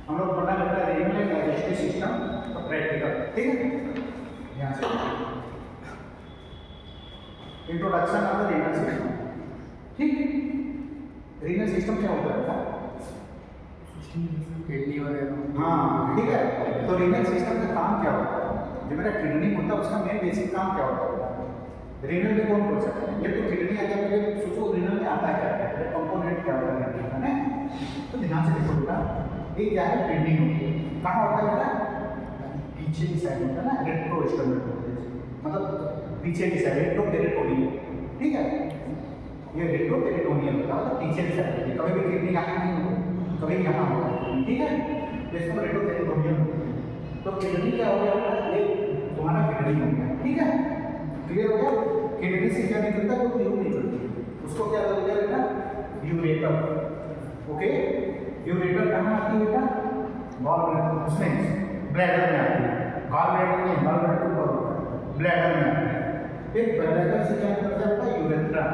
हम लोग पढ़ना बेटा रीनल एंड डाइजेस्टिव सिस्टम का प्रैक्टिकल, ठीक है। यहाँ से introduction of the renal system, ठीक। रीनल सिस्टम क्या होता है बेटा? किडनी वगैरह। हाँ ठीक है। तो रीनल सिस्टम का काम क्या होता है? जो मेरा किडनी होता है उसका मेन बेसिक काम क्या होता है? रीनल में कौन बोल सकता है? ये तो किडनी आ गया, पहले सोचो रीनल में आता है क्या है, कंपोनेंट क्या होता है ना। तो ध्यान से देखो बेटा, ये क्या है? किडनी होती है। कहाँ होता है बेटा? पीछे की साइड होता है ना, रेट्रोस्टर्नल, मतलब पीछे की साइड, रेट्रोपेरिटोनियम, ठीक है। ये रेट्रोपेरिटोनियम होता है, मतलब पीछे की साइड होती है। कभी भी किडनी यहाँ नहीं होती, कभी यहाँ होता है, ठीक है। इसको रेट्रोपेरिटोनियम। तो किडनी क्या हो गया? ये तुम्हारा किडनी हो गया, ठीक है। क्लियर हो गया? किडनी से क्या निकलता है? वो यूरिन निकलती है, उसको क्या बोलते हैं बेटा? Ureter, okay. यूरेटर कहाँ आती है बेटा? गॉल ब्लैडर, उसमें ब्लैडर में आती है। गॉल ब्लैडर में, गॉल ब्लैडर ऊपर होता है, ब्लैडर में आती है। फिर ब्लैडर से क्या निकलता है बेटा? यूरेथ्रा।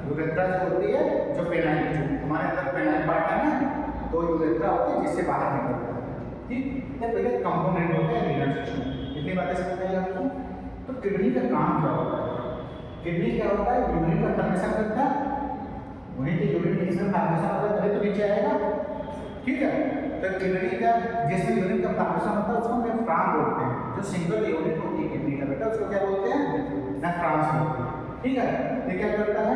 यूरेथ्रा जो होती है, जो पेनाइल, हमारे अंदर पेनाइल पार्ट है ना, तो यूरेथ्रा होती है जिससे बाहर निकलता है, ठीक। ये पहले कंपोनेंट होता है रीनल सिस्टम। इतनी बातें समझ आई आपको? तो किडनी का काम क्या होता है? किडनी क्या होता है? यूरिन का फॉर्मेशन करता है। वहीं के यूरिन इसमें फॉर्मेशन होता है तभी तो नीचे आएगा, ठीक है। तो किडनी का जिसमें यूरिन का फॉर्मेशन होता है उसको हम नेफ्रॉन बोलते हैं। जो सिंगल यूनिट होती है किडनी का बेटा, उसको क्या बोलते हैं? नेफ्रॉन बोलते हैं, ठीक है। ये क्या करता है?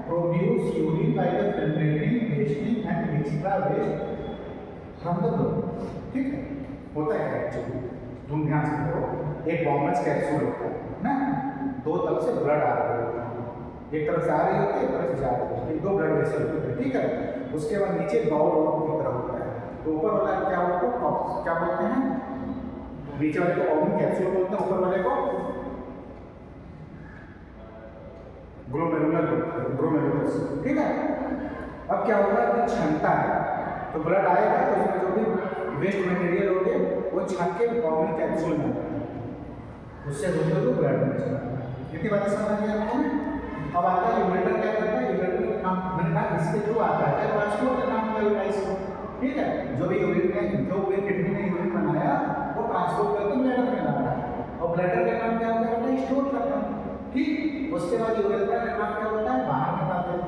Produce urine by the filtrating, wasting and extra waste from the blood, ठीक है। होता है एक्चुअली, तुम ध्यान से देखो, एक बॉम्बस कैप्सूल होता है ना, दो तरफ से ब्लड आ रहा होता है, एक तरफ से आ रही होती है, एक तरफ से जा रही होती है, दो ब्लड वेसल होते हैं, ठीक है। उसके बाद नीचे बाउल की तरह होता है, तो ऊपर वाला क्या होता है? क्या बोलते हैं? नीचे वाले को ऑर्गन कैप्सूल बोलते हैं, ऊपर वाले को ग्लोमेरुलर बोलते हैं, ग्लोमेरुलस, ठीक है। अब क्या होगा कि क्षमता है, तो ब्लड आएगा तो उसमें जो भी वेस्ट मटेरियल होंगे वो छक के ऑर्गन कैप्सूल में आएगा, उससे होते हुए ब्लड में चला जाता है। इतनी बातें समझ में आती है। अब आता है यूरेटर, क्या करता है? यूरेटर का काम मैंने कहा इसके थ्रू आता है, ट्रांसपोर्ट का काम करेगा इसको, ठीक है। जो भी यूरिन में, जो भी किडनी ने यूरिन बनाया वो ट्रांसपोर्ट करके ब्लैडर में लाता है, और ब्लैडर का काम क्या होता है? स्टोर करना, ठीक। उसके बाद यूरेटर का काम क्या होता है? बाहर निकाल देना,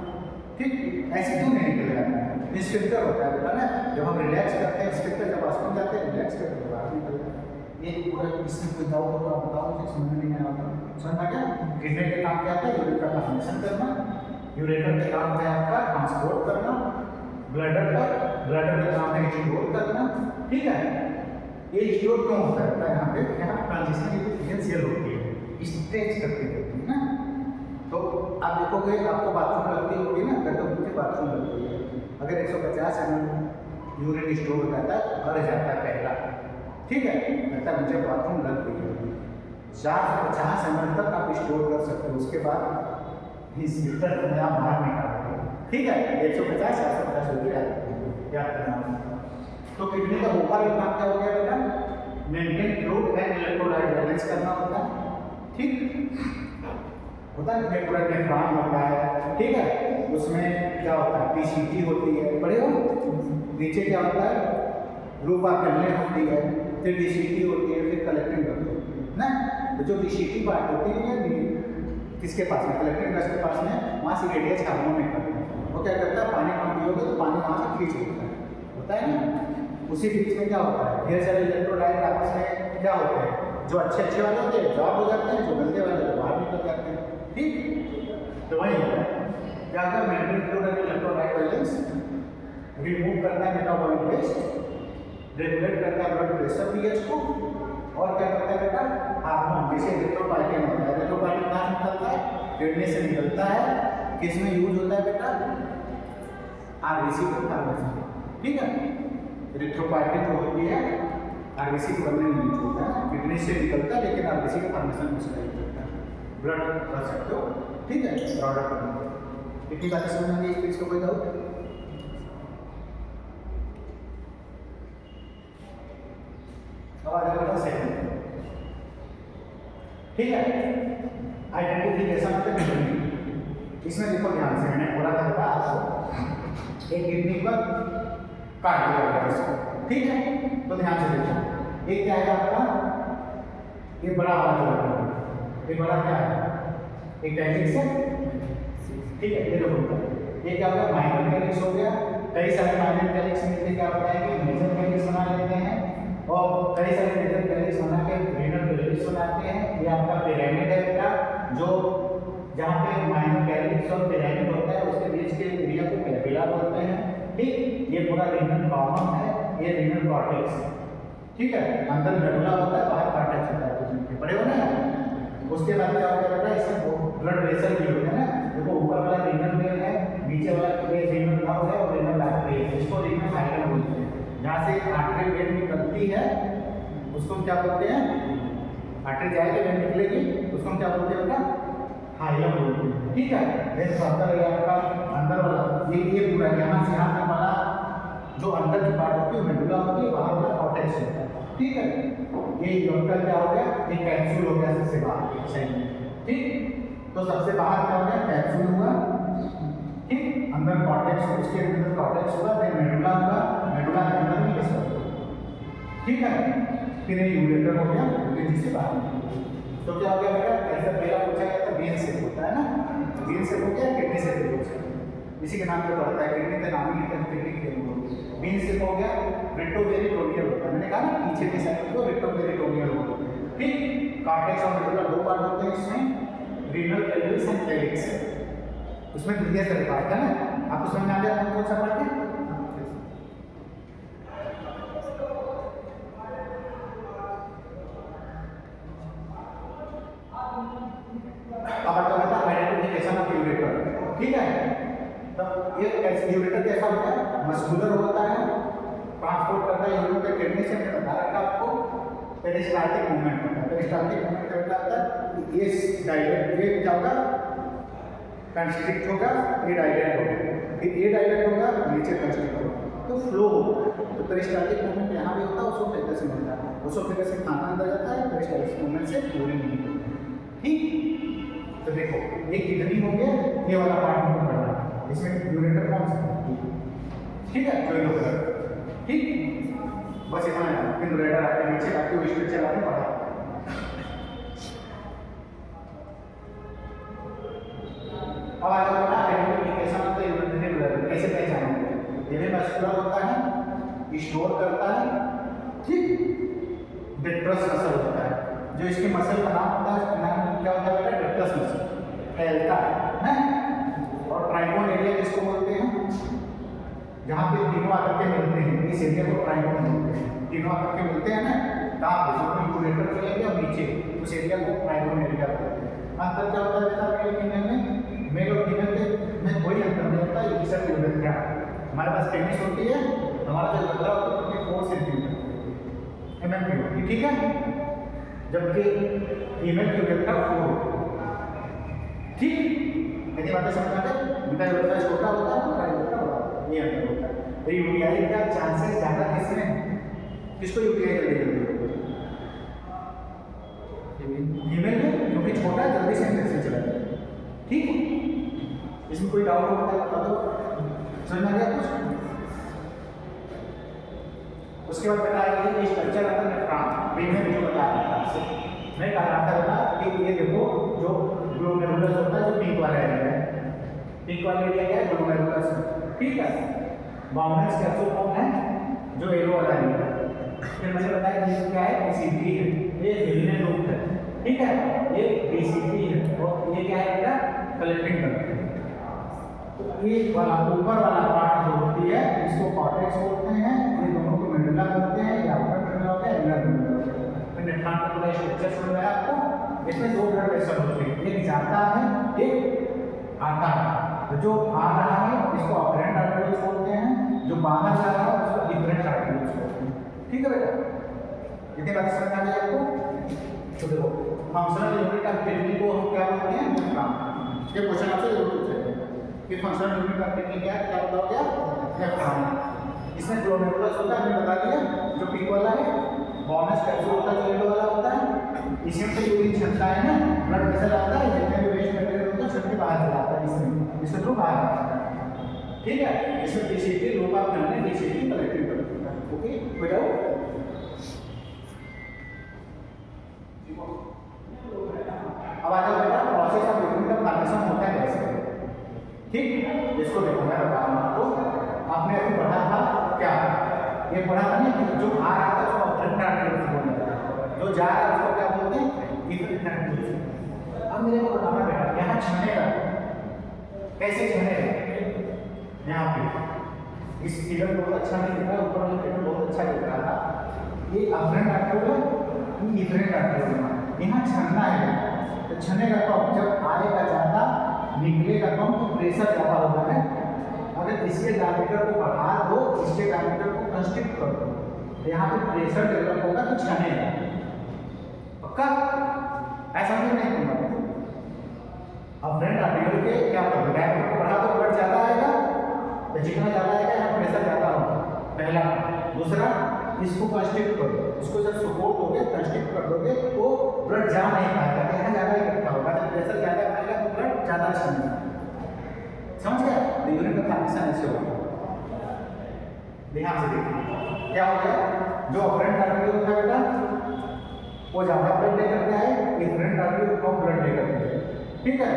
ठीक। ऐसे क्यों नहीं निकल जाता है? स्फिंक्टर होता है बेटा ना, जब हम रिलैक्स करते हैं, स्फिंक्टर जब वाशरूम जाते हैं रिलैक्स करते हैं बाहर निकल जाता है। ये पूरा इसमें कोई डाउट हो तो आप बताओ, मुझे समझ में नहीं आता। समझ में गया? किडनी का काम क्या है? यूरिन का फॉर्मेशन करना। यूरेटर का काम है आपका ट्रांसपोर्ट करना, ब्लैडर का काम है स्टोर करना, ठीक है। ये स्टोर क्यों होता है? यहाँ पे यहाँ ट्रांजिशन इफिशिएंशियल होती है, स्ट्रेच करती रहती है ना। तो आप देखोगे आपको बाथरूम लगती होगी ना, अगर तो मुझे बाथरूम लगती है, अगर 150 ml यूरिन स्टोर रहता है तो भर जाता है पहला, ठीक है। लगता है मुझे बाथरूम लग गई है, 450 ml तक आप स्टोर कर सकते हो, उसके बाद इस फिल्टर में आप बाहर निकालोगे, ठीक है। 150 450 रुपये याद करना। तो किडनी का ऊपर काम क्या हो गया बेटा? Maintain fluid and electrolyte balance करना होता है, ठीक होता है। इलेक्ट्रोलाइट नेफ्रॉन होता है, ठीक है। उसमें क्या होता है? पीसीटी होती है, पढ़े हो? नीचे क्या होता है? रूपा कलने होती है, फिर डीसीटी होती है, फिर कलेक्टिंग होती है ना। तो जो डीसीटी पार्ट होती है किसके पास में? कलेक्टिंग डस्ट के पास में, वहाँ से रेडियस हार्मोन निकलता है, वो क्या करता है? पानी कम पियोगे तो पानी वहाँ से खींच होता है ना। उसी बीच में क्या होता है? ढेर सारे इलेक्ट्रोलाइट आपस में क्या होते हैं? जो अच्छे वाले होते हैं ड्रॉप हो जाते हैं, जो गंदे वाले तो बाहर निकल जाते हैं, ठीक। तो वही होता है क्या होगा? Maintain fluid and electrolyte balance, remove करता है मेटाबॉलिक वेस्ट, रेगुलेट करता है ब्लड प्रेशर पीएच को, और क्या करता है बेटा? हार्मोन, जैसे एरिथ्रोपाइटिन होता है। एरिथ्रोपाइटिन कहाँ से निकलता है? किडनी से निकलता है। किस में यूज होता है बेटा? आरबीसी को फॉर्मेशन, ठीक है। एरिथ्रोपाइटिन जो होती है आरबीसी को बनने में यूज होता है, किडनी से निकलता है, लेकिन आरबीसी का फॉर्मेशन उसका यूज होता है। ब्लड कर सकते हो, ठीक है। प्रोडक्ट बनाते हो। इतनी बातें समझ में आई? इसको कोई डाउट? अब आ जाएगा सेकंड, ठीक है। Identification of the kidney. इसमें देखो ध्यान से, मैंने बोला था आपको एक किडनी पर काट दिया गया इसको, ठीक है। तो ध्यान से देखो, एक क्या है आपका, ये बड़ा वाला जो है, ये बड़ा क्या है, एक कैलिक्स है, ठीक है। ये देखो, ये क्या होगा, माइनर कैलिक्स हो गया। कई सारे माइनर कैलिक्स मिलकर क्या होता है कि मेजर कैलिक्स बना लेते हैं, और कई सारे मेजर कैलिक्स बना के रीनल कैलिक्स बनाते हैं। ये आपका पिरामिड है बेटा, जो जहाँ पे माइनर कैलिक्स और पिरामिड होता है उसके बीच के एरिया को कैपिला बोलते हैं, ठीक। ये पूरा रीनल कॉलम है, ये रीनल कॉर्टेक्स, ठीक है। अंदर मेडुला होता है, बाहर कॉर्टेक्स होता है, कुछ पढ़े हो ना। उसके बाद क्या होता है बेटा, इसमें ब्लड वेसल भी होते हैं ना। देखो ऊपर वाला रीनल वेन है, नीचे वाला ये रीनल नर्व है और रीनल आर्टरी है, इसको रीनल हाइलम बोलते हैं। जहाँ से आर्टरी वेन निकलती है उसको क्या बोलते हैं, आर्टरी जाएगी वेन निकलेगी, उसको हम क्या बोलते हैं बेटा, हाइलम बोलते हैं, ठीक है। देन फर्दर है आपका अंदर वाला, ये पूरा यहाँ से यहाँ तक वाला जो अंदर की पार्ट होती है मेडुला होती है, बाहर वाला कॉर्टेक्स होता है, ठीक है। ये योक्टल क्या हो गया, ये कैप्सूल हो गया सबसे बाहर सही, ठीक। तो सबसे बाहर क्या हो गया, कैप्सूल हुआ, ठीक। अंदर कॉर्टेक्स, उसके अंदर कॉर्टेक्स हुआ, फिर मेडुला हुआ, मेडुला के अंदर भी कैसा होगा, ठीक है। फिर ये यूरेटर हो गया, जिससे बाहर। तो क्या हो गया बेटा, ऐसा पहला पूछा गया था वेन सेप होता है ना, वेन सेप हो गया, किडनी सेप हो गया, इसी के नाम पे पड़ता है, किडनी का नाम ही लिखा है, किडनी के वेन सेप हो गया। रेट्रोपेरिटोनियल होता है, मैंने कहा ना पीछे के साइड को रेट्रोपेरिटोनियल होता है, ठीक। कॉर्टेक्स और मेडुला दो पार्ट होते हैं इसमें, रीनल कैलिक्स एंड कैलिक्स, उसमें क्लियर से लिखा है ना, आपको समझ में आ गया कौन सा पार्ट है। अब आता है आइडेंटिफिकेशन ऑफ यूरेटर, ठीक है। तब ये यूरेटर कैसा होता है, मस्कुलर होता है, ट्रांसपोर्ट करता है यूरेटर के किडनी से, मैंने बता रखा आपको। पेरिस्टाल्टिक मूवमेंट होता है, पेरिस्टाल्टिक मूवमेंट का मतलब होता है ये डायलेट, ये क्या होगा, कंस्ट्रिक्ट होगा, ये डायलेट होगा, फिर ये डायलेट होगा, नीचे कंस्ट्रिक्ट होगा, तो फ्लो होगा। तो पेरिस्टाल्टिक मूवमेंट यहाँ भी होता है, उसको फिगर से मिलता है, उसको फिगर से खाना अंदर जाता है, पेरिस्टाल्टिक मूवमेंट से पूरी नहीं होती, ठीक। तो देखो ये किडनी हो गया, ये वाला पार्ट हमको पढ़ना है, इसमें यूरेटर कौन सा, ठीक है, जो यूरेटर, ठीक। बस इतना है, फिर यूरेटर आते नीचे, बाकी वो स्ट्रक्चर आगे पढ़ा। अब आगे बढ़ना आइडेंटिफिकेशन ऑफ द यूरेटर, कैसे पहचानेंगे। ये मस्कुलर होता है, स्टोर करता है, ठीक। डेट्रस मसल होता है, जो इसके मसल का नाम होता है, इसका नाम क्या होता है बेटा, डेट्रस मसल फैलता है, और ट्राइगोन एरिया जिसको बोलते हैं, जहाँ पे तीनों आकर के मिलते हैं, इस एरिया को ट्राइगोन बोलते हैं। तीनों आकर के मिलते हैं ना, कहाँ यूरेटर चलेंगे और नीचे उस एरिया को ट्राइगोन एरिया बोलते हैं। अंतर क्या होता है बेटा मेल फीमेल में, मेल और फीमेल में कोई अंतर नहीं होता, ये सब यूरेटर क्या हमारे पास पेनिस होती है, हमारा जो लग रहा होता है 4 सेंटीमीटर mm की होती है, ठीक है। जबकि फीमेल की यूरेटर 4, ठीक। यदि बातें समझ आते हैं, उनका यूरेटर छोटा होता है, उनका यूरेटर बड़ा होता है, ये अंतर होता है। तो यूटीआई का चांसेस ज़्यादा किसमें, किसको यूटीआई जल्दी फीमेल में, क्योंकि छोटा जल्दी से इन्फेक्शन चला जाता है, ठीक। इसमें कोई डाउट हो बता दो, समझ में आ गया कुछ। उसके बाद बताया कि स्ट्रक्चर आता है नेफ्रॉन, मैंने जो बताया था आपसे, मैं कह रहा था कि ये देखो जो ग्लोमेरुलस होता है, जो पिंक वाला एरिया है, पिंक वाला एरिया क्या है, ग्लोमेरुलस, ठीक है। बाउंड्रीज कैप्सूल कौन है, जो येलो वाला एरिया है। फिर मैंने बताया कि क्या है, बीसीटी है, ये विलियन रूट है, ठीक है। ये बीसीटी है, और ये क्या है बेटा, कलेक्टिंग करते हैं। तो ये वाला ऊपर वाला पार्ट जो होती है, इसको कॉर्टेक्स बोलते हैं, ये दोनों को मेडुला बोलते हैं, या अपर मेडुला होता है, इनर मेडुला होता है। तो नेफ्रॉन का पूरा स्ट्रक्चर समझ में आया आपको। इसमें दो ब्लड वेसल होते हैं, एक जाता है, एक आता है। तो जो आ रहा है इसको ऑपरेंट आर्टरीज बोलते हैं, जो बाहर जा रहा है उसको डिफरेंट आर्टरीज बोलते हैं, ठीक है बेटा। इतनी बात समझ आ गई आपको। तो देखो फंक्शनल यूनिट ऑफ किडनी को हम क्या बोलते हैं, नेफ्रॉन। ये क्वेश्चन आपसे जरूर पूछेंगे कि फंक्शनल यूनिट ऑफ किडनी क्या है, क्या बताओगे आप, नेफ्रॉन। इसमें ग्लोमेरुलस होता है, हमने बता दिया, जो पिंक वाला है, बॉर्नस कैप्सूल होता है, जो येलो वाला होता है, इसमें से यूरिन चलता है ना, ब्लड वेसल आता है, जितने भी वेस्ट मटेरियल होता है सब बाहर चला आता है, इसमें इससे थ्रू बाहर आता है, ठीक है, इसमें DCT लो पास करने DCT कलेक्टिव करना। ओके, हो जाओ। अब आ जाओ बेटा, प्रोसेस ऑफ यूरिन का फॉर्मेशन होता है कैसे। ठीक, इसको देखो मैं बता रहा हूं आपको। आपने अभी पढ़ा था क्या, ये पढ़ा था ना कि जो आ रहा था उसको ऑब्जेक्ट आर्टिकल बोलते हैं, जो जा रहा है उसको क्या बोलते हैं, इफेक्ट आर्टिकल। अब मेरे को बताना बेटा, यहाँ छनेगा कैसे छनेगा, यहाँ पे इस फिगर बहुत अच्छा नहीं दिख रहा, ऊपर वाला फिगर बहुत अच्छा दिख रहा था। ये अफरेंट आर्टिकल है, ये इफरेंट आर्टिकल है। यहाँ छनना है, तो छनेगा कब, जब आएगा ज्यादा निकलेगा कम, तो प्रेशर ज्यादा होगा है। अगर इसके डायमीटर को बढ़ा दो, इसके डायमीटर को कंस्ट्रिक्ट कर दो, तो यहाँ पे प्रेशर डेवलप होगा तो छनेगा। पक्का ऐसा नहीं होगा। अफरेंट आर्टिकल के क्या होगा, डायमीटर को बढ़ा दो ब्लड ज्यादा आएगा, तो जितना ज्यादा आएगा यहाँ प्रेशर ज्यादा होगा, पहला। दूसरा, इसको कंस्ट्रिक्ट करो, इसको जब सपोर्ट दोगे कंस्ट्रिक्ट कर दोगे तो ब्लड जा नहीं पाएगा, यहाँ ज्यादा इकट्ठा होगा, जब प्रेशर ज्यादा आएगा तो ब्लड ज्यादा छनेगा। समझ गया, तो यूरिन का फॉर्मेशन ऐसे होगा। ध्यान से देखिए क्या हो गया, जो अफरेंट आर्टिकल होता है बेटा वो ज्यादा ब्लड लेकर के आए, इफरेंट आर्टिकल कम ब्लड लेकर के आए। ठीक है,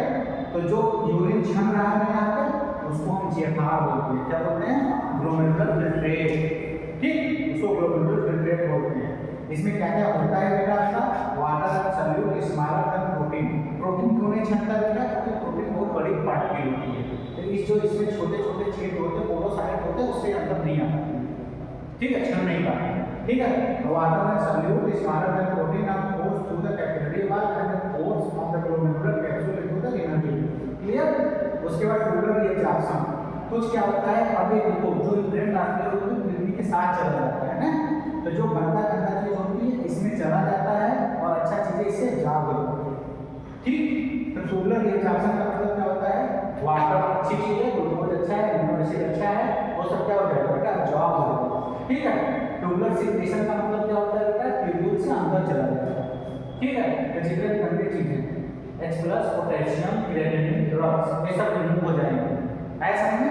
तो जो यूरिन छन रहा है यहाँ पे उसको हम GFR बोलते हैं। क्या बोलते हैं, ग्लोमेरुलर फिल्ट्रेट। ठीक, उसको ग्लोमेरुलर फिल्ट्रेट बोलते हैं। इसमें क्या क्या होता है बेटा, आपका वाटर सॉल्यूट स्मारक और प्रोटीन। प्रोटीन क्यों नहीं छनता बेटा, क्योंकि प्रोटीन बहुत बड़ी पार्टिकल होती है, तो इस जो इसमें छोटे छोटे छेद होते हैं, पोरोसाइट होते हैं, उससे अंदर नहीं आता। ठीक है, छन नहीं पाता। ठीक है, वाटर एंड सॉल्यूट स्मारक and protein are force through the capillary wall and the force of the glomerular capsule into the renal tube. Clear. उसके बाद ट्यूबुलर रिएब्जॉर्प्शन, कुछ क्या होता है, अभी देखो जो इफरेंट आर्टिकल होते हैं किडनी के साथ चला जाता है ना, तो जो गंदा गंदा चीज होती है इसमें चला जाता है और अच्छा चीजें इससे जा होती है। ठीक, तो ट्यूबुलर रिएब्जॉर्प्शन का मतलब क्या होता है, वाटर अच्छी चीज है, ग्लूकोज अच्छा है, अमीनो एसिड अच्छा है, वो सब क्या हो जाएगा बेटा, एब्जॉर्ब हो जाएगा। ठीक है, ट्यूबुलर सिक्रेशन का मतलब क्या होता है बेटा, ट्यूब्यूल से अंदर चला जाता है। ठीक है, तो जितने गंदी चीजें H+ पोटेशियम क्रिएटिनिन ड्रग्स ये सब रिमूव हो जाएंगे। ऐसा है,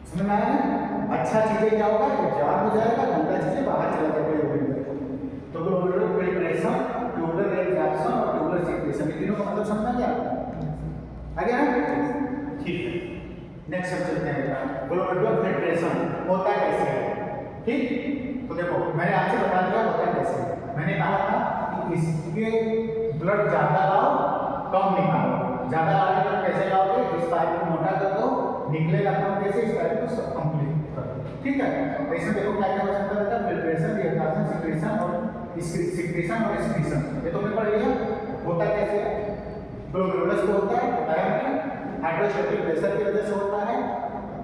समझ में आया ना। अच्छा चीजें क्या होगा, एब्जॉर्ब हो जाएगा, गंदा चीजें बाहर चला जाएगा। तो ग्लोमेरुलर फिल्ट्रेशन, ट्यूबुलर रिएब्जॉर्प्शन और ट्यूबुलर सिक्रेशन, ये तीनों का मतलब समझना क्या आ गया ना। ठीक है, नेक्स्ट सब चलते हैं बेटा, ग्लोमेरुलर फिल्ट्रेशन होता कैसे है। ठीक, तो देखो मैंने आपसे बता दिया होता कैसे। मैंने कहा था कि इसके ब्लड ज्यादा लाओ कम निकालो, ज्यादा लाने पर कैसे लाओगे, इस पाइप को मोटा कर दो, निकलेगा कम कैसे, इस पाइप को सब कंप्लीट कर दो। ठीक है, तो इसमें देखो क्या क्या हो सकता है, फिल्ट्रेशन, रिएब्जॉर्प्शन, सिक्रेशन और सिक्रेशन और एक्सक्रीशन, ये तो हमने पढ़ लिया। होता कैसे है, ग्लोमेरुलस को होता है, बताया मैंने, हाइड्रोस्टैटिक प्रेशर की वजह से होता है।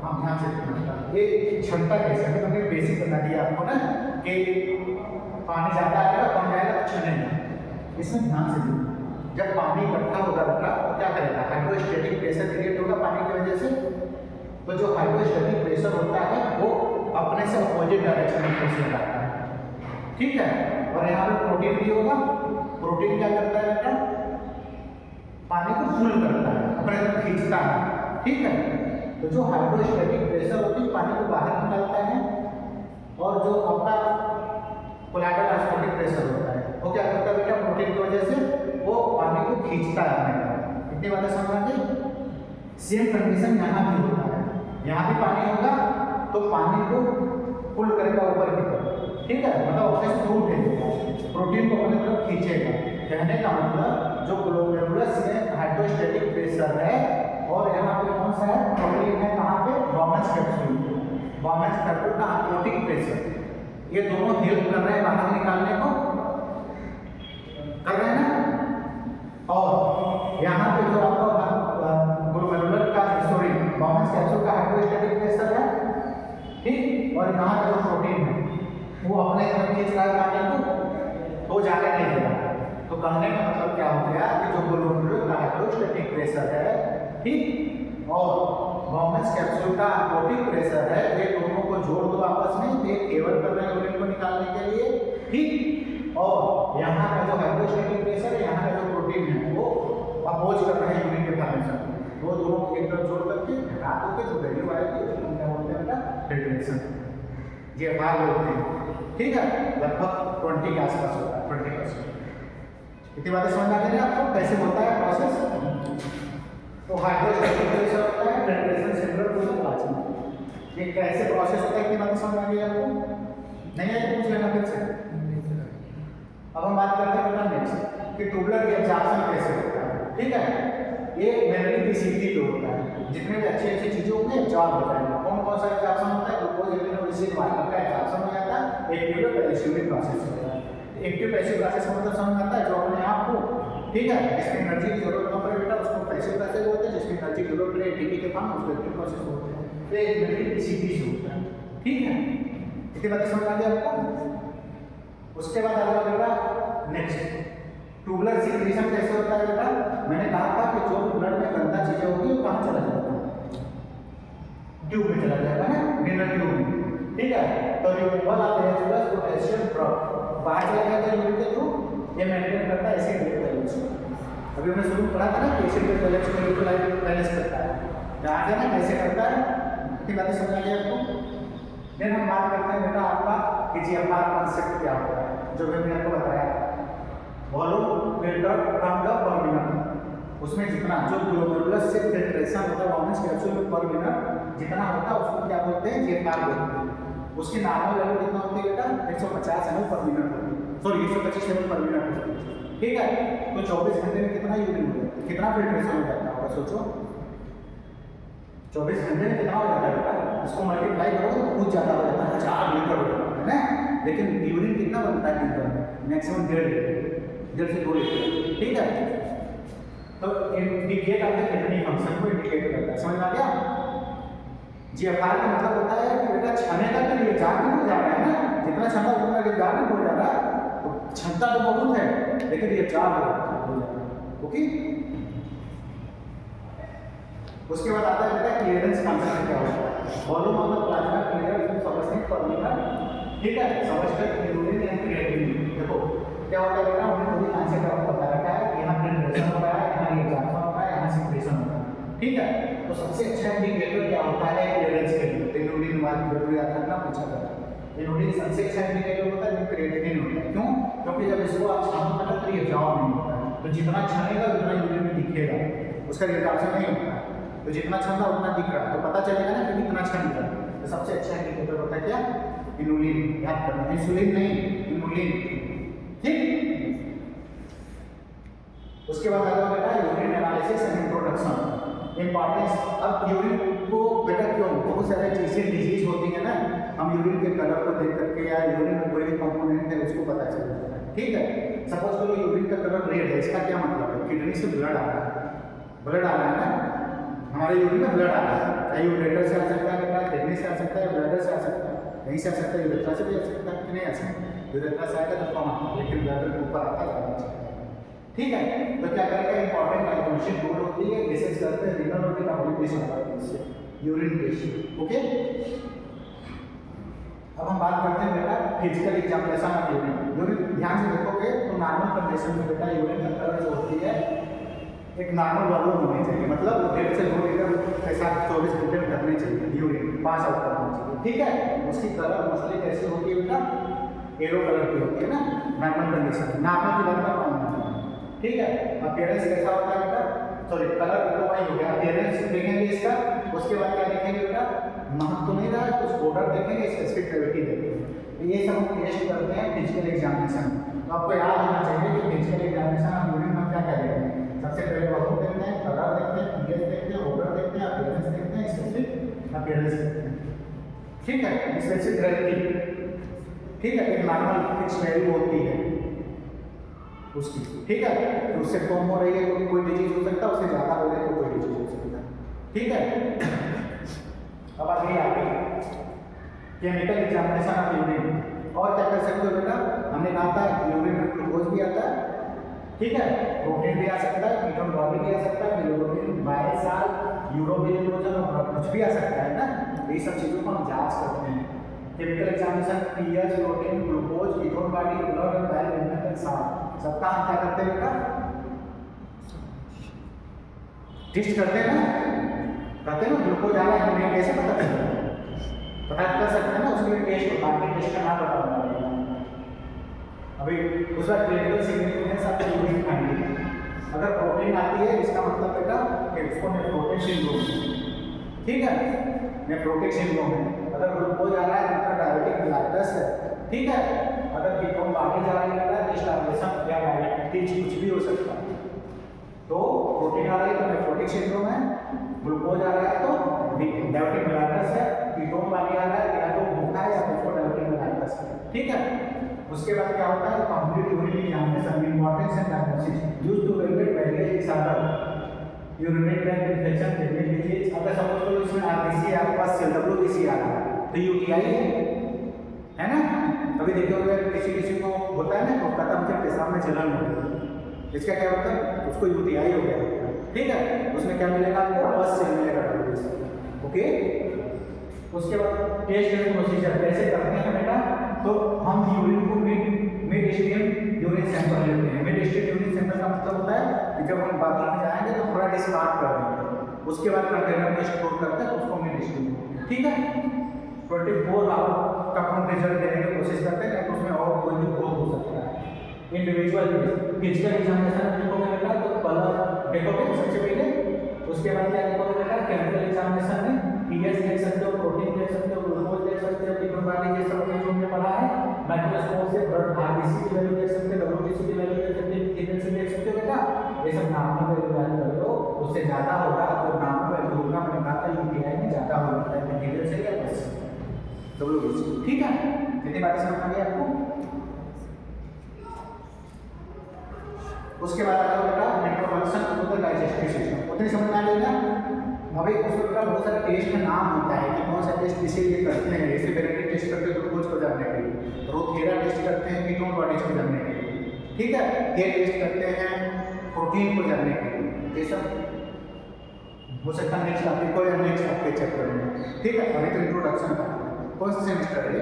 हम ध्यान से देखना, ये क्षमता कैसे है, हमने बेसिक बता दिया आपको ना कि पानी ज्यादा आएगा कम जाएगा तो छनेगा। इसमें ध्यान से देखो, जब पानी इकट्ठा होगा बेटा तो क्या करेगा, हाइड्रोस्टैटिक प्रेशर क्रिएट होगा पानी की वजह से। तो जो हाइड्रोस्टैटिक प्रेशर होता है वो अपने से अपोजिट डायरेक्शन में प्रेशर आता है। ठीक है, और यहाँ पे प्रोटीन भी होगा। प्रोटीन क्या करता है बेटा, पानी को पुल करता है, अपने तरफ खींचता है। ठीक है, तो जो हाइड्रोस्टैटिक प्रेशर होती है पानी को बाहर निकालता है, और जो आपका कोलैटरल ऑस्मोटिक प्रेशर होता है वो क्या करता है बेटा, प्रोटीन की वजह से वो पानी को खींचता है अपने तरफ। इतनी बातें समझ गए। सेम कंडीशन यहाँ भी होता है, यहाँ भी पानी होगा तो पानी को पुल करेगा ऊपर की तरफ। ठीक है, मतलब अपने से दूर भेजेगा, प्रोटीन को अपने तरफ खींचेगा। कहने का मतलब जो ग्लोमेरुलस में हाइड्रोस्टैटिक प्रेशर है और यहाँ पे कौन सा है, प्रोटीन है, कहाँ पे, बॉमेंस कैप्सूल। बॉमेंस कैप्सूल का अपोटिक प्रेशर, ये दोनों हेल्प कर रहे हैं बाहर निकालने को, कर रहे हैं ना। और यहाँ पे जो आपका ग्लोमेरुलर का सॉरी बॉमेंस कैप्सूल का हाइड्रोस्टैटिक प्रेशर है, ठीक, और यहाँ का जो प्रोटीन है वो अपने तरफ खींच रहा है पानी को, तो जाने नहीं दे रहा। तो कहने का मतलब क्या हो गया कि जो ग्लोमेरुलर का हाइड्रोस्टैटिक प्रेशर है, ठीक, और बॉमेंस कैप्सूल का अपोटिक प्रेशर है, ये दोनों को जोड़ दो आपस में, ये फेवर कर रहे हैं यूरिन को निकालने के लिए। ठीक, और यहाँ का जो हाइड्रोस्टैटिक प्रेशर है, यहाँ का जो प्रोटीन है वो अपोज कर रहे हैं यूरिन के फॉर्मेशन। वो दोनों एक तरफ जोड़ करके घटा दोगे जो वैल्यू आएगी उसको क्या बोलते हैं बेटा फिल्ट्रेशन, ये भाग बोलते हैं। ठीक है, लगभग 20 के आसपास होता है, 20%। इतनी बातें समझ आ गई ना आपको कैसे होता है प्रोसेस। तो हाइड्रोस्टैटिक कैसे होता है, फिल्ट्रेशन सिंड्रोम को समझना, ये कैसे प्रोसेस होता है, इतनी बातें समझ आ गई आपको, नहीं है तो पूछ लेना फिर से। अब हम बात करते हैं बेटा नेक्स्ट कि ट्यूबुलर एब्जॉर्प्शन कैसे होता है। ठीक है, ये मेमोरी पीसीबी पे होता है, जितने भी अच्छी अच्छी चीजों में एब्जॉर्ब हो जाएगा। कौन कौन सा एब्जॉर्प्शन होता है, ग्लूकोज एलिमिनेशन वाटर का एब्जॉर्प्शन हो जाता है, एक्टिव पैसिव प्रोसेस होता है। एक्टिव पैसिव प्रोसेस का मतलब समझ आता है जो अपने आप को, ठीक है, जिसमें एनर्जी की जरूरत न पड़े बेटा उसको पैसिव प्रोसेस बोलते हैं, जिसमें एनर्जी की जरूरत पड़े एटीपी के फॉर्म उसको एक्टिव प्रोसेस बोलते हैं। तो ये मेमोरी पीसीबी से होता है। ठीक है, इतनी बातें समझ आ गई आपको। उसके बाद आ जाओ बेटा नेक्स्ट, ट्यूबुलर सिक्रीशन कैसे होता है बेटा। मैंने कहा था कि जो ब्लड में गंदा चीजें होगी वो कहाँ चला जाएगा, ट्यूब में चला जाएगा ना, रेनल ट्यूब में। ठीक है, तो removal of hazardous potassium drop बाहर चला जाएगा यूरिन के थ्रू, ये मेंटेन करता है एसिड बैलेंस। अभी हमने शुरू में पढ़ा था ना कि एसिड बैलेंस को इलेक्ट्रोलाइट बैलेंस करता है, यहाँ से ना कैसे करता है, इतनी बातें समझ आ गई आपको। फिर हम बात करते हैं बेटा आपका कि जीएफआर कांसेप्ट क्या होता है, जो मैंने आपको बताया था, वॉल्यूम फिल्टर फ्रॉम द पर मिनट। उसमें जितना जो ग्लोमेरुलस से फिल्ट्रेशन होता है वॉल्यूम कैप्सूल में पर मिनट जितना होता है उसको क्या बोलते हैं, जीएफआर बोलते हैं। उसकी नॉर्मल वैल्यू कितना होती है बेटा 150 ml पर मिनट होती है, सॉरी 125 ml पर मिनट होती है। ठीक है, तो 24 घंटे में कितना यूरिन हो जाता है, कितना फिल्ट्रेशन हो जाता होगा सोचो, 24 घंटे में कितना हो जाता है बेटा, इसको मल्टीप्लाई करो तो बहुत ज़्यादा हो जाता है, 1000 लीटर हो जाता है ना। लेकिन यूरिन कितना बनता है दिन भर में, मैक्सिमम 1.5 से 2 लीटर। ठीक है, तो इंडिकेट आपके किडनी फंक्शन को इंडिकेट करता है, समझ में आ गया। जीएफआर का मतलब होता है कि बेटा छाने तक के लिए जाग नहीं हो जा रहा है ना, जितना क्षमता उतना के जाग नहीं हो जा रहा है, तो क्षमता तो बहुत है लेकिन ये जाग हो जाता है। ओके, उसके बाद आता है बेटा क्लियरेंस कांसेप्ट क्या होता है, volume of the plasma clear to substance per minute. ठीक है, सबस्टेंस यूरिन एंड क्रिएटिनिन, देखो क्या होता है बेटा, हमने पूरी कांसेप्ट आपको बता रखा है, यहाँ फिल्ट्रेशन हो रहा है, यहाँ एब्जॉर्प्शन हो रहा है, यहाँ सिक्रीशन हो रहा है। ठीक है, तो सबसे अच्छा इंडिकेटर क्या होता है क्लियरेंस के लिए, इनोलिन वाला जरूरी याद रखना पूछा जाता है। इनोलिन सबसे अच्छा इंडिकेटर होता है, क्रिएटिनिन होता है। क्यों, क्योंकि जब इसको आप छानोगे तो ये एब्जॉर्ब नहीं होता है, तो जितना छानेगा उतना यूरिन में दिखेगा, उसका एब्जॉर्प्शन नहीं होता है, तो जितना छाना उतना दिख रहा है, तो पता चलेगा ना कि कितना छान रहा है। तो सबसे अच्छा इंडिकेटर होता है क्या, इनोलिन, याद करना, इंसुलिन नहीं इनोलिन। ठीक, उसके बाद आता है बेटा urine analysis and introduction, importance. अब यूरिन को बेटा क्यों, बहुत सारे चीजें डिजीज होती है ना, हम यूरिन के कलर को देख करके या यूरिन में कोई भी कंपोनेंट है उसको पता चल जाता है। ठीक है, सपोज करो यूरिन का कलर रेड है, इसका क्या मतलब है, किडनी से ब्लड आ रहा है, ब्लड आ रहा है ना, हमारे यूरिन में ब्लड आ रहा है, चाहे यूरेटर से आ सकता है बेटा, किडनी से आ सकता है, ब्लडर से आ सकता है, कहीं से आ सकता है, यूरेथ्रा से भी आ सकता है कि नहीं आ सकता, यूरेथ्रा से आएगा तो कम आता है लेकिन ब्लडर के ऊपर आता है। ठीक है, तो क्या करेगा, इंपॉर्टेंट कंपोजिशन रूल होती है, डिस्कस करते हैं रिनल और कम्युनिकेशन होता है इससे यूरिन टेस्ट। ओके, अब हम बात करते हैं बेटा physical examination of urine. Urine ध्यान से देखोगे तो नॉर्मल कंडीशन में बेटा यूरिन का कलर जो होती है एक नॉर्मल वॉल्यूम होनी चाहिए, मतलब 1.5 से 2 लीटर के साथ 24 घंटे में करनी चाहिए, यूरिन पास आउट करना चाहिए। ठीक है, उसकी कलर मोस्टली कैसी होती है बेटा, येलो कलर की होती है ना, नॉर्मल कंडीशन, नॉर्मल की बात कर रहा हूँ। ठीक है, अपीयरेंस कैसा होता है बेटा, सॉरी कलर तो वही हो गया, अपीयरेंस देखेंगे इसका, उसके बाद क्या देखेंगे बेटा, महत्व तो नहीं रहा है, कुछ ऑर्डर देखेंगे, स्पेसिफिक ग्रेविटी देखेंगे, ये सब हम टेस्ट करते हैं फिजिकल एग्जामिनेशन। तो आपको याद होना चाहिए कि फिजिकल एग्जामिनेशन ऑफ यूरिन में क्या क्या देखते हैं, सबसे पहले वॉल्यूम देखते हैं, कलर देखते हैं, पीएच देखते हैं, ऑर्डर देखते हैं, अपीयरेंस देखते हैं, स्पेसिफिक अपीयरेंस देखते हैं। ठीक है, स्पेसिफिक ग्रेविटी, ठीक है, एक नॉर्मल फिक्स वैल्यू होती है उसकी। ठीक है, तो उससे कम हो रही है तो कोई डिजीज हो सकता है, उससे ज़्यादा हो रही है तो कोई डिजीज हो सकता है। ठीक है, अब आगे आगे केमिकल एग्जामिनेशन ऑफ यूरिन। और क्या कर सकते हो बेटा, हमने कहा था यूरिन में ग्लूकोज भी आता है, ठीक है, प्रोटीन भी आ सकता है, कीटोन बॉडी भी आ सकता है, बिलिरुबिन, बाइसाल, यूरोबिलिन और कुछ भी आ सकता है ना। ये सब चीज़ों को हम जांच करते हैं। Chemical examination pH, protein, glucose, ketone body, blood और बाइल साल्ट सबका हम क्या करते हैं बेटा, टेस्ट करते हैं ना, कहते हैं ना ग्लूकोज आ रहा है नहीं, कैसे पता चलता है? पता कर सकते हैं ना, उसके लिए टेस्ट होता है, टेस्ट का नाम बताऊंगा अभी। दूसरा क्लिनिकल सिग्निफिकेंस आपको यूरिन फाइंडिंग, अगर प्रोटीन आती है इसका मतलब बेटा कि उसको नेफ्रोटिक सिंड्रोम, ठीक है, नेफ्रोटिक सिंड्रोम है। अगर ग्लूकोज आ रहा है उनका डायबिटिक मेलाइटस है, ठीक है। अगर कीटोन बाकी जा रही है तो स्टार्वेशन या डायबिटीज कुछ भी हो सकता है। तो प्रोटीन आ रहा है तो नेफ्रोटिक सिंड्रोम है, ग्लूकोज आ रहा है तो डायबिटिक मेलाइटस है, कीटोन बाकी आ रहा है या तो भूखा है या फिर डायबिटिक मेलाइटस है, ठीक है। उसके बाद क्या होता है, complete urinary examination, importance and diagnosis used to validate variable disorder urinary tract infection, kidney disease. अगर सपोज करो इसमें आरबीसी आपके पास CWBC आ रहा है तो यूटीआई है ना। अभी देखो अगर किसी को होता है ना तो कहता मुझे पेशाब में जलन हो रही, इसका क्या होता है, उसको यूटीआई हो गया, ठीक है। उसमें क्या मिलेगा आपको, बस से मिलेगा WBC, ओके। उसके बाद टेस्ट एंड प्रोसीजर कैसे करते हैं बेटा, तो हम यूरिन को मिड स्ट्रीम यूरिन सैंपल लेते हैं। मिड स्ट्रीम यूरिन सैंपल का मतलब होता है कि जब हम बाथरूम में जाएंगे तो थोड़ा डिस्कार्ड कर देंगे, उसके बाद कंटेनर में स्टोर करते हैं, उसको मिड स्ट्रीम, ठीक है। 24 आवर का हम रिजल्ट देने की कोशिश करते हैं, तो उसमें और कोई भी ग्रोथ हो सकता है। इंडिविजुअल फिजिकल एग्जामिनेशन देखोगे बेटा तो कलर देखोगे सबसे पहले, उसके बाद क्या देखोगे बेटा, केमिकल एग्जामिनेशन में पीएच देख सकते हो, प्रोटीन देख सकते हो, ग्लूकोज देख सकते हो, कीटोन बाकी ये सब जो हमने पढ़ा है। माइक्रोस्कोप से ब्लड आरबीसी की वैल्यू देख सकते हो, डब्ल्यूबीसी की वैल्यू देख सकते हो, कितने से देख सकते हो बेटा, ये सब नॉर्मल वैल्यू कर लो, उससे ज्यादा होगा तो नॉर्मल वैल्यू होगा, मैंने कहा था यूटीआई में ज्यादा हो जाता है मटेरियल से या बस डब्ल्यूबीसी, ठीक है। कितनी बातें समझ आ गई आपको। उसके बाद आता है बेटा introduction to the digestive system, उतनी समझ में आ गई ना। अभी उसमें बेटा बहुत सारे टेस्ट का नाम होता है कि कौन सा टेस्ट इसीलिए करते हैं, जैसे वेराइटी टेस्ट करते हैं ग्लूकोज को जानने के लिए, रोथेरा टेस्ट करते हैं कीटोन बॉडीज को जानने के लिए, ठीक है। ये टेस्ट करते हैं प्रोटीन को जानने के लिए, ये सब हो सकता है नेक्स्ट टॉपिक को या नेक्स्ट आपके चैप्टर में, ठीक है। अभी तो इंट्रोडक्शन का कौन सा सेमेस्टर है,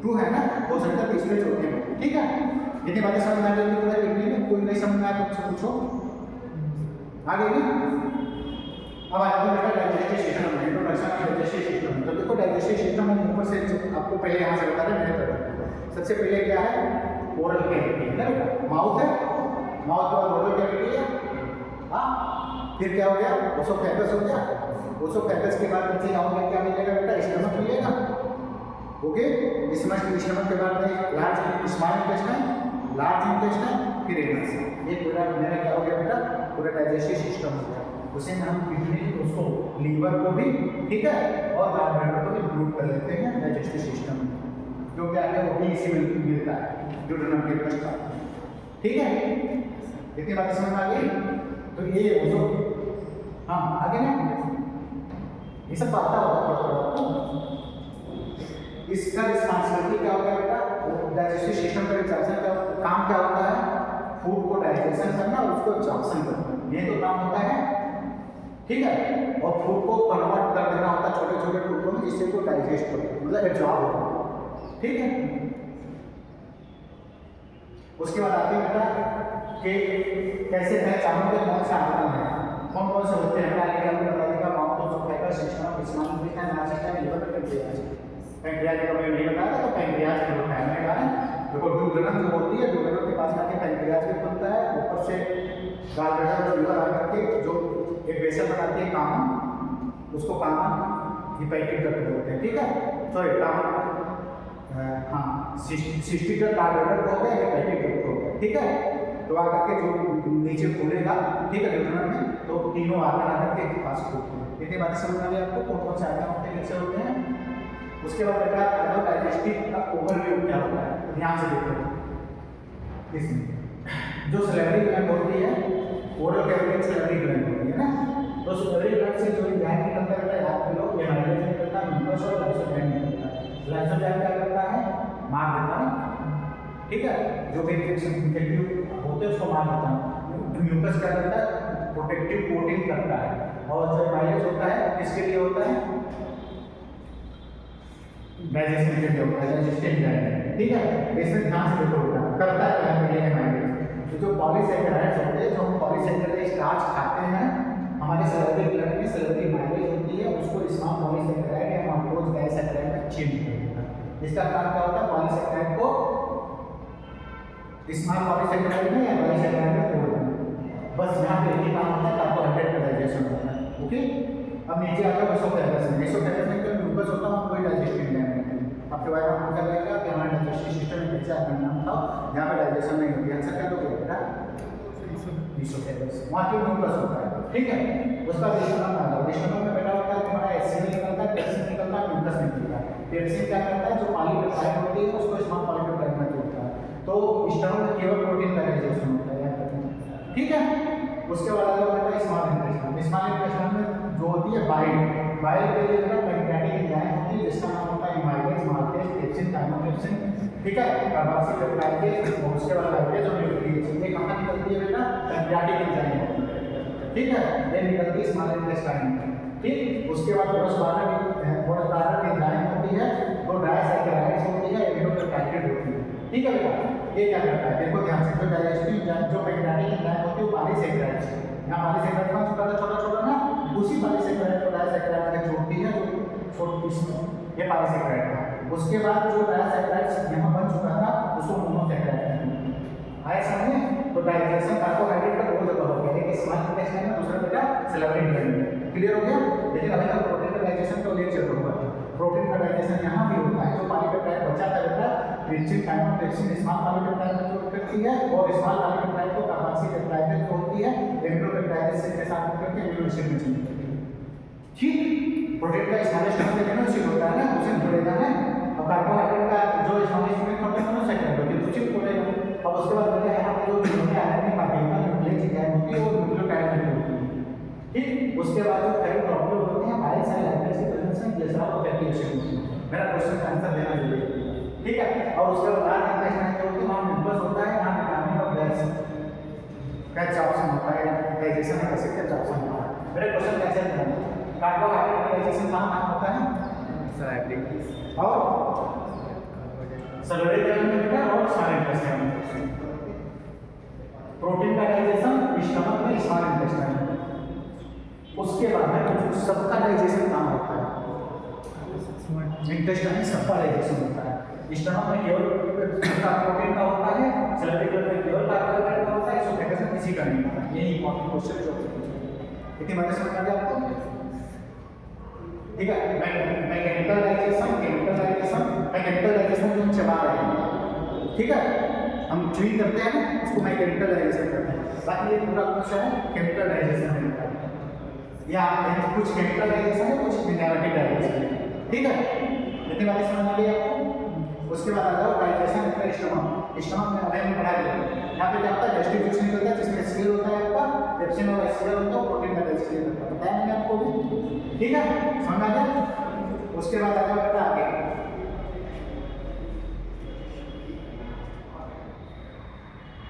2 है ना, हो सकता है तीसरे चौथे में, ठीक है। इतनी बातें समझ में आ गई पूरा कितनी में, कोई नहीं समझ में आया तो पूछो, आ गई ना। अब आ जाते हैं बेटा डाइजेस्टिव सिस्टम में, इंट्रोडक्शन ऑफ डाइजेस्टिव सिस्टम। तो देखो डाइजेस्टिव सिस्टम हम ऊपर से आपको पहले यहाँ से बता रहे हैं, मैंने बताया सबसे पहले क्या है, ओरल कैविटी है ना बेटा, माउथ है, माउथ के बाद ओरल कैविटी है, हाँ। फिर क्या हो गया, ओसोफेगस हो गया, ओसोफेगस के बाद नीचे आओगे क्या मिलेगा बेटा, स्टमक मिलेगा, ओके। स्टमक के बाद में large small intestine, large intestine, फिर एनस, ये पूरा मेरा क्या हो गया बेटा, पूरा डाइजेस्टिव सिस्टम हो गया। उसे हम किडनी उसको लीवर को भी, ठीक है, और ब्लैडर को भी इंक्लूड कर लेते हैं डाइजेस्टिव सिस्टम में, जो क्या है वो भी इसी में मिलता है ड्यूडेनम के पश्चात, ठीक है। इतनी बातें समझ में आ गई। तो ये जो हाँ आगे ना ये सब आता होगा थोड़ा, इसका रिस्पॉन्सिबिलिटी क्या होगा बेटा, डाइजेस्टिव सिस्टम का एब्जॉर्प्शन का काम क्या होता है, फूड को डाइजेशन करना और उसको एब्जॉर्प्शन करना, ये तो काम होता है, ठीक है। और फूड को कन्वर्ट कर देना होता है छोटे छोटे टुकड़ों में जिससे वो डाइजेस्ट हो, मतलब एब्जॉर्ब हो, ठीक है। उसके बाद आते हैं बेटा कि कैसे पहचानों के कौन से आइटम है, कौन कौन से होते हैं, पहले क्या बता देगा, mouth oesophagus, system small intestine, large intestine, liver, pancreas. Pancreas का मैंने नहीं बताया था, तो पैंक्रियाज के होता है, मैंने कहा देखो ड्यूडेनम जो होती है, ड्यूडेनम के पास जाके पैंक्रियाज भी बनता है, ऊपर से गॉलब्लैडर और लीवर आकर के जो एक वेसल बनाती है कामन, उसको कामन हिपैटिक डक्ट बोलते हैं, ठीक है। सॉरी कामन हाँ सिस्टिक डक्ट गॉलब्लैडर हो गया, हिपैटिक डक्ट हो गया, ठीक है। तो आकर के जो नीचे खुलेगा, ठीक है, ड्यूडेनम में, तो तीनों आर्गन आकर के पास खुलते हैं। इतनी बातें समझ में आ गई आपको, कौन कौन से आर्गन होते हैं, कैसे होते हैं। उसके बाद बेटा डाइजेस्टिव का ओवरव्यू क्या होता है, ध्यान से देखो। इसमें जो सैलिवरी ग्लैंड होती है, ओरल कैविटी सैलिवरी ग्लैंड होती है ना, तो सैलिवरी ग्लैंड से जो गैस निकलता है याद कर लो, एमाइलेज निकलता है, म्यूकस और लाइसोजाइम निकलता है। लाइसोजाइम क्या करता है, मार देता है, ठीक है, जो भी इन्फेक्टिव होते हैं उसको मार देता है। म्यूकस क्या करता है, प्रोटेक्टिव कोटिंग करता है। और जो एमाइलेज होता है किसके लिए होता है, डाइजेशन के लिए होता है, डाइजेस्टिव ग्लैंड, ठीक है। इसमें ध्यान से देखो करता है एमाइलेज, तो जो पॉलीसेकेराइड्स होते हैं, जो हम पॉलीसेकेराइड स्टार्च खाते हैं, हमारे सैलरी ग्लैंड में सैलरी माइलेज होती है, उसको स्मॉल पॉलीसेकेराइड या माइक्रोज डाइसेकेराइड में चेंज कर देता है। इसका काम क्या होता है, पॉलीसेकेराइड को स्मॉल पॉलीसेकेराइड में या डाइसेकेराइड में तोड़ देना। बस यहाँ पे एक ही काम होता है, कार्बोहाइड्रेट का डाइजेशन होता है। ओके, अब नीचे आ जाओ एसोफेगस में। एसोफेगस में जब म्यूकस होता है कोई डाइजेस्टिव एंजाइम नहीं है। आपके बारे में पूछा जाएगा कि हमारे डाइजेस्टिव सिस्टम में कैसे आपका नाम था जहाँ पे डाइजेशन नहीं होती है, आंसर क्या दोगे बेटा, एसोफेगस। वहाँ पे म्यूकस होता है, ठीक है। उसका स्टमक आ जाओ। स्टमक में बेटा होता है तुम्हारा एसिड निकलता है, पेप्सिन निकलता है, म्यूकस निकलता है। पेप्सिन क्या करता है, जो पॉलीपेप्टाइड होती है उसको स्मॉल पॉलीपेप्टाइड में तोड़ता है। तो स्टमक में केवल प्रोटीन का डाइजेशन होता है, याद रखना, ठीक है। उसके बाद आ जाओ बेटा स्मॉल इंटेस्टाइन। स्मॉल इंटेस्टाइन में जो होती है बाइल, बाइल के लिए बेटा पैंक्रियाटिक एंजाइम होती है जिसका नाम होता है माइलेज, मार्केज, पेप्सिन, थाइमोपेप्सिन, ठीक है। कार्बोक्सिपेप्टाइडेज और उसके बाद लाइपेज और न्यूक्लियेज, ये कहाँ निकलती है बेटा, पैंक्रियाटिक एंजाइम होती है, ठीक है। ये निकलती है स्मॉल इंटेस्टाइन में, ठीक। उसके बाद प्रोस्टार्टर एंजाइम होती है, तो डाइसैकेराइड्स होती है, एमिनोपेप्टाइड होती है, ठीक है बेटा। ये क्या करता है, देखो ध्यान से, जो डाइजेस्टिव एंजाइम जो पैंक्रियाटिक एंजाइम होती है वो पॉलीसेकेराइड्स है। यहाँ पॉलीसेकेराइड का छोटा छोटा ना, उसी पॉलीसेकेराइड को डाइसेकेराइड में जोड़ती है, जो छोटी इसमें ये पॉलीसेकेराइड है। उसके बाद जो डाइसेकेराइड्स यहाँ बन चुका था उसको मोनोसेकेराइड आए समझे। तो डाइजेशन कार्बोहाइड्रेट का दो जगह हो गया, एक स्मॉल इंटेस्टाइन में, दूसरा बेटा सैलरी ग्लैंड में, क्लियर हो गया। लेकिन अभी तक प्रोटीन का डाइजेशन तो लेक्चर होगा, प्रोटीन का डाइजेशन यहाँ भी होता है। जो पॉलीपेप्टाइड बचा था बेटा, ट्रिप्सिन, थाइमोपेप्सिन स्मॉल पॉलीपेप्टाइड में जो करती है, और स्मॉल पॉलीपेप्टाइड को कार्बोक्सिपेप्टाइड जो होती है एमिनोपेप्टाइड से के साथ करके एमिनो एसिड में चेंज करती है, ठीक। प्रोटीन का स्मॉलेस्ट में एमिनो एसिड होता है ना, उसे जोड़ेगा ना। और कार्बोहाइड्रेट का जो स्मॉलेस्ट में होता है मोनोसेकेराइड होती है, तो उसे जोड़ेगा। अब उसके बाद बेटा यहाँ पे जो न्यूक्लियोटाइड पार्टिकल होता है, न्यूक्लियस एंजाइम होती है, वो न्यूक्लियोटाइड में होती है, ठीक। उसके बाद जो थर्ड प्रॉब्लम होते हैं बाइल सेल लाइपेज की प्रेजेंस में ग्लिसरॉल और फैटी एसिड होती है। मेरा क्वेश्चन का आंसर देना जरूरी है, ठीक है। और उसके बाद लार्ज इंटेस्टाइन जो होती है वहाँ म्यूकस होता है, यहाँ विटामिन और गैस का एब्जॉर्प्शन होता है, डाइजेशन का एसिड का एब्जॉर्प्शन होता है। मेरे क्वेश्चन कैसे करना, कार्बोहाइड्रेट का डाइजेशन कहाँ होता है, और सैलरी ग्लैंड में बेटा, और स्मॉल इंटेस्टाइन में। प्रोटीन का डाइजेशन स्टमक में, स्मॉल इंटेस्टाइन में। उसके बाद में सबका डाइजेशन कहाँ होता है, इंटेस्टाइन में सबका डाइजेशन होता है। स्टमक में केवल प्रोटीन का होता है, सैलरी ग्लैंड में केवल कार्बोहाइड्रेट का होता है, एसोफेगस में किसी का नहीं होता। ये इंपॉर्टेंट क्वेश्चन जो आपसे पूछा है, इतनी बातें समझ आ गई आपको, ठीक है। मैकेनिकल डाइजेशन जो हम चबा रहे हैं, ठीक है, हम च्यूइंग करते हैं उसको मैकेनिकल डाइजेशन करते हैं। बाकी ये पूरा क्वेश्चन है केमिकल डाइजेशन में, या कुछ केमिकल डाइजेशन है, कुछ मिनरल डाइजेशन है, ठीक है। इतनी बातें समझ आ गई आपको। उसके बाद आ जाओ डाइजेशन का स्टमक। स्टमक में अभी हम पढ़ा लिया, यहाँ पे क्या होता है, गैस्ट्रिक जूस निकलता है जिसमें एसिड होता है आपका, पेप्सिन और एसिड होता है, प्रोटीन का डाइजेशन होता है, बताया मैंने आपको भी, ठीक है, समझ आ गया। उसके बाद आ जाओ बेटा आगे,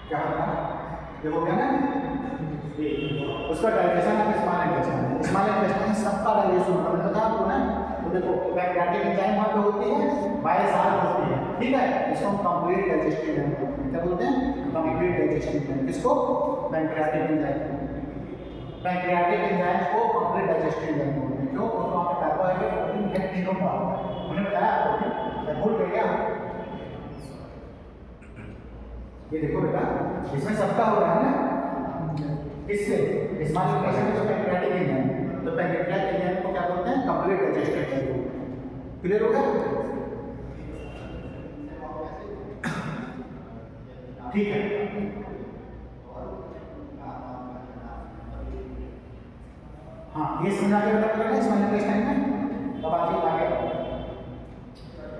क्या होता है, ये हो गया ना, उसका डाइजेशन है स्मॉल इंटेस्टाइन। स्मॉल इंटेस्टाइन सबका डाइजेशन होता है, बता आपको ना। तो देखो पैंक्रियाटिक एंजाइम वहाँ पे होती है, बाइल साल्ट होती है, ठीक है। इसको हम कंप्लीट डाइजेस्टिव एंजाइम बोलते हैं, क्या बोलते हैं, कंप्लीट डाइजेस्टिव एंजाइम। किसको, पैंक्रियाटिक एंजाइम, पैंक्रियाटिक एंजाइम को कंप्लीट डाइजेस्टिव एंजाइम बोलते हैं। क्यों, क्योंकि वहाँ पे कार्बोहाइड्रेट, प्रोटीन, फैट तीनों का होता है। हमने बताया आपको, भूल गए क्या, ये देखो बेटा, इसमें सबका हो रहा है ना, इससे स्मॉल इंटेस्टाइन में जो पैंक्रियाटिक एंजाइम, तो पैंक्रियाटिक एंजाइम को क्या बोलते हैं, कंप्लीट डाइजेस्टिव एंजाइम। क्लियर हो गया, ठीक है। हाँ, ये समझा के पता चला स्मॉल इंटेस्टाइन में। अब आगे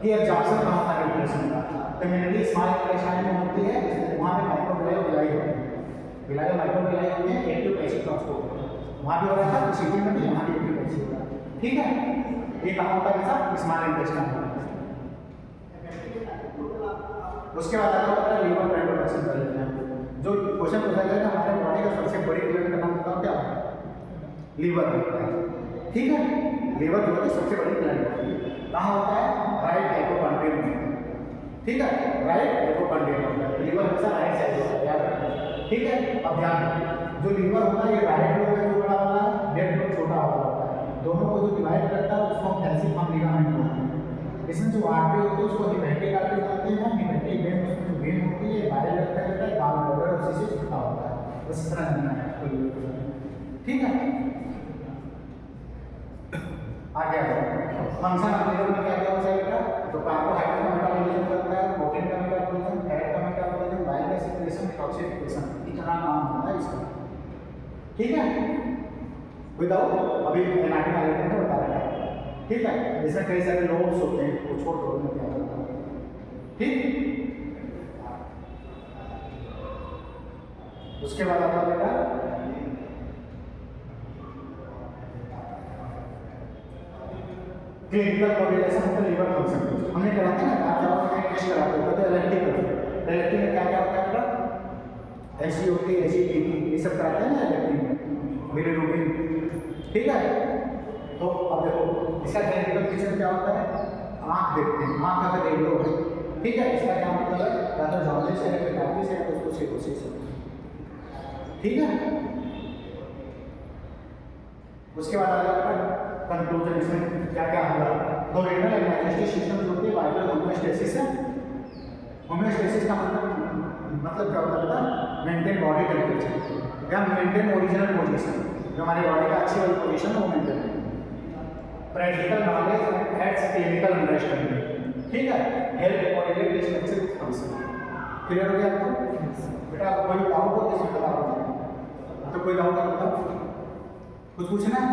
ये एब्जॉर्प्शन कहाँ था न्यूट्रिशन का, तो मेनली स्मॉल इंटेस्टाइन में होती है, वहाँ पे माइक्रोबियल विलाई होती है, विलाई माइक्रोबियल होती है, एक्टिव एसिड ट्रांसपोर्ट वहाँ भी हो रहा था, सिटी में भी यहाँ भी एक्टिव एसिड हो रहा है, ठीक है। ये कहाँ होता है ऐसा, स्मॉल इंटेस्टाइन में। उसके बाद आता है लीवर प्रोडक्शन कर लेते हैं। जो क्वेश्चन पूछा गया था हमारे बॉडी का सबसे बड़ी ग्लैंड का नाम बताओ क्या है, लीवर होता है, ठीक है। लीवर जो है सबसे बड़ी ग्लैंड होती है, कहाँ होता है, राइट हाइपोकॉन्ड्रियम में, ठीक है, राइट हाइपोकॉन्ड्रियम में। लीवर हमेशा राइट साइड होता है, याद रखना। ठीक है। अब ध्यान रखिए, जो लीवर होता है ये राइट लोब है जो बड़ा वाला है, लेफ्ट लोब छोटा वाला होता है, दोनों को जो डिवाइड करता है उसको हम फैल्सिफॉर्म लिगामेंट बोलते हैं। इसमें जो आर्टरी होती है उसको हिपैटिक आर्टरी बोलते हैं, हिपैटिक वेन उसमें जो वेन होती है बाहर लगता है गाल ब्लैडर और उसी से छुटा होता है, बस इतना जानना है, ठीक है। आगे फंक्शन ऑफ लीवर में क्या क्या होता है बेटा, तो कार्बोहाइड्रेट का मेटाबॉलिज्म करता है, प्रोटीन का मेटाबॉलिज्म, फैट का मेटाबॉलिज्म, बाइल का सिक्रेशन, डिटॉक्सिफिकेशन, इतना काम होता है इसका, ठीक है। विदाउट अभी एनाटॉमी आइडेंटिटी में बता रहा है, ठीक है। इसमें कई सारे लोब्स होते हैं, वो छोड़ दो मैं क्या करता हूँ, ठीक। उसके बाद आता है बेटा clinical correlation of the liver function. हमने कराते हैं ना, आप जब में टेस्ट कराते हो तो एलएफटी करते हैं, एलएफटी में क्या क्या होता है बेटा, एसजीओटी, एसजीपीटी ये सब कराते हैं ना एलएफटी में, बिलिरुबिन, ठीक है। तो अब देखो इसका क्लिनिकल फीचर क्या होता है, आंख देखते हैं, आंख अगर येलो है, ठीक है, इसका क्या मतलब है, या तो जॉन्डिस है, हेपेटाइटिस है, तो उसको सिरोसिस है, ठीक है। उसके बाद आ जाता है कंक्लूजन, इसमें क्या क्या होगा, तो रेनल एंड डाइजेस्टिव सिस्टम जो होती है वाइटल होमोस्टेसिस है। होमोस्टेसिस का मतलब क्या होता है, मेंटेन बॉडी टेम्परेचर या मेंटेन ओरिजिनल पोजीशन, जो हमारे बॉडी का अच्छी वाली पोजीशन है वो मेंटेन है। Practical knowledge and aids clinical understanding, ठीक है। Help coordinate structure function, clear हो गया आपको बेटा। कोई डाउट हो इसमें बताओ, तो कोई डाउट है बताओ, कुछ पूछना है?